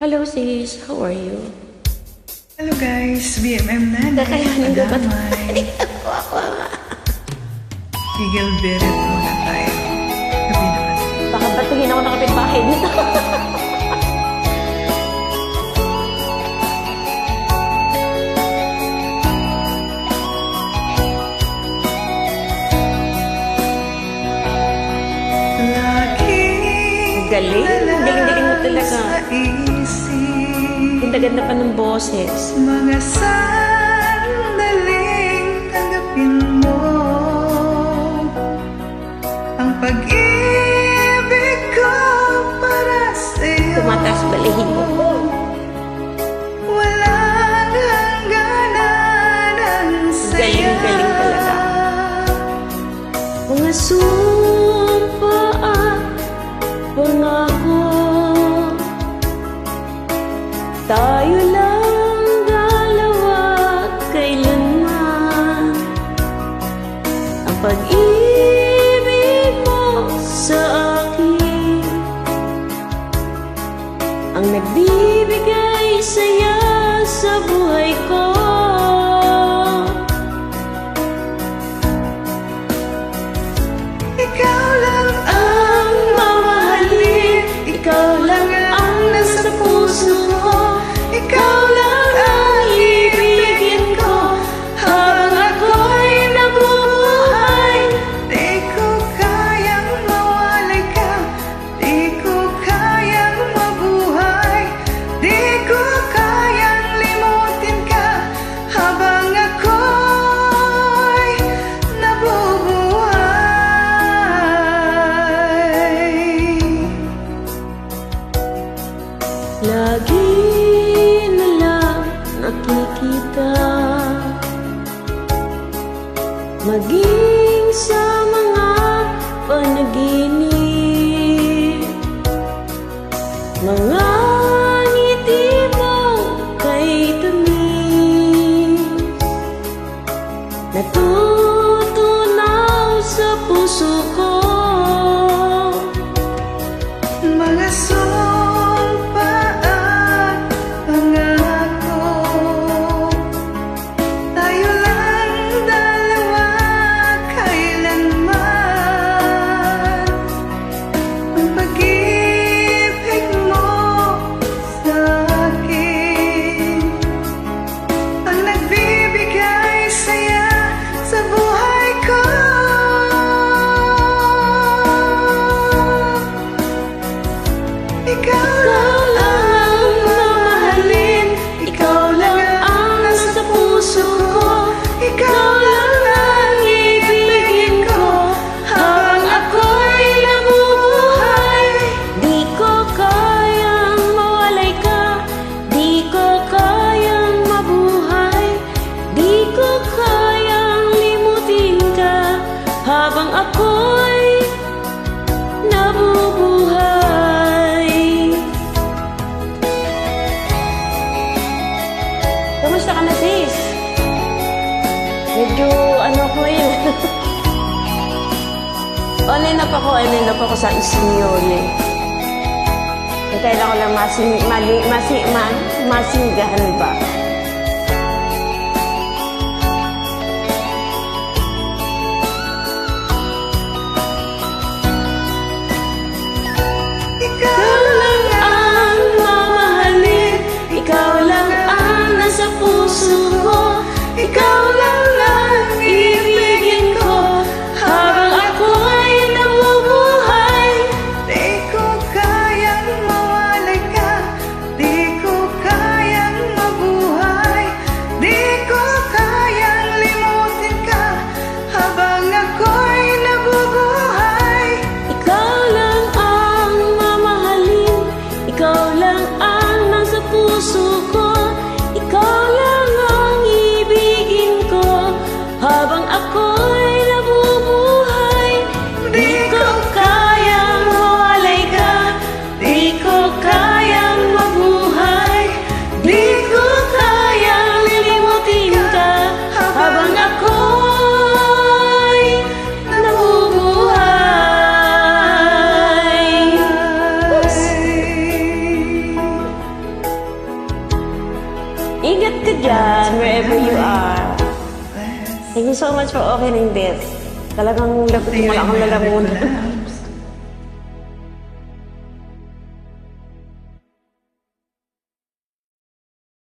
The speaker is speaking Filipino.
Hello sis, how are you? Hello guys, BMM na. Kakayanin ko ba ito? Gigil beret muna tayo. Gabi naman. Baka batugin ako ng kapitbahay nito. Galing mo talaga. Ganda-ganda pa ng boses. Mga sandaling tanggapin mo ang pag-ibig ko para sa'yo. Tumataas balahin mo. Walang hangganan ang saya. Galing talaga. Mga sumpa at pangako, tayo lang dalawa kailanman. Ang pag-ibig mo sa akin ang nagbibigay saya sa buhay ko. Ikaw lang ang mamahalin, ikaw lang ang nasa puso ko, ikaw lang ang ibigin ko habang ako'y nabubuhay. Di ko kayang mawalay ka, di ko kayang mabuhay, di ko kayang limutin ka habang ako'y nabubuhay. Lagi na lang nakikita, maging sa mga panaginip, mga ngiti mo kay tamis, natutunaw sa puso ko. Mga sumpa at pangako, tayo lang dalawa kailanman. Ang pag-ibig mo sa akin ang nagbibigay saya sa buhay ko. Ikaw lang ang mamahalin, ikaw lang ang nasa puso ko, ikaw lang ang ibigin ko habang ako'y nabubuhay. Di ko kayang mawalay ka, di ko kayang mabuhay, di ko kayang limutin ka habang ako'y nabubuhay. Kamusta ka na sis? Medyo ano ko yun. Online up ako sa Isinyole. Kailangan ko lang masinggahan ba? Ikaw lang Ang mamahalin, ikaw lang ang nasa puso ko, ikaw lang ang ibigin ko habang ako'y nabubuhay. di ko kayang mawalay ka, di ko kayang mabuhay, di ko kayang limutin ka habang ako'y nabubuhay. Ikaw lang ang mamahalin, ikaw lang ang nasa puso ko, ikaw lang ang ibigin ko habang ako'y nabubuhay. Di ko kayang mawalay ka, di ko kayang mabuhay, di ko kayang lilimutin ka habang ako'y nabubuhay. Ingat ka dyan, wherever you are. Thank you so much for opening this. Talagang lapit mo lang ang lalamunan.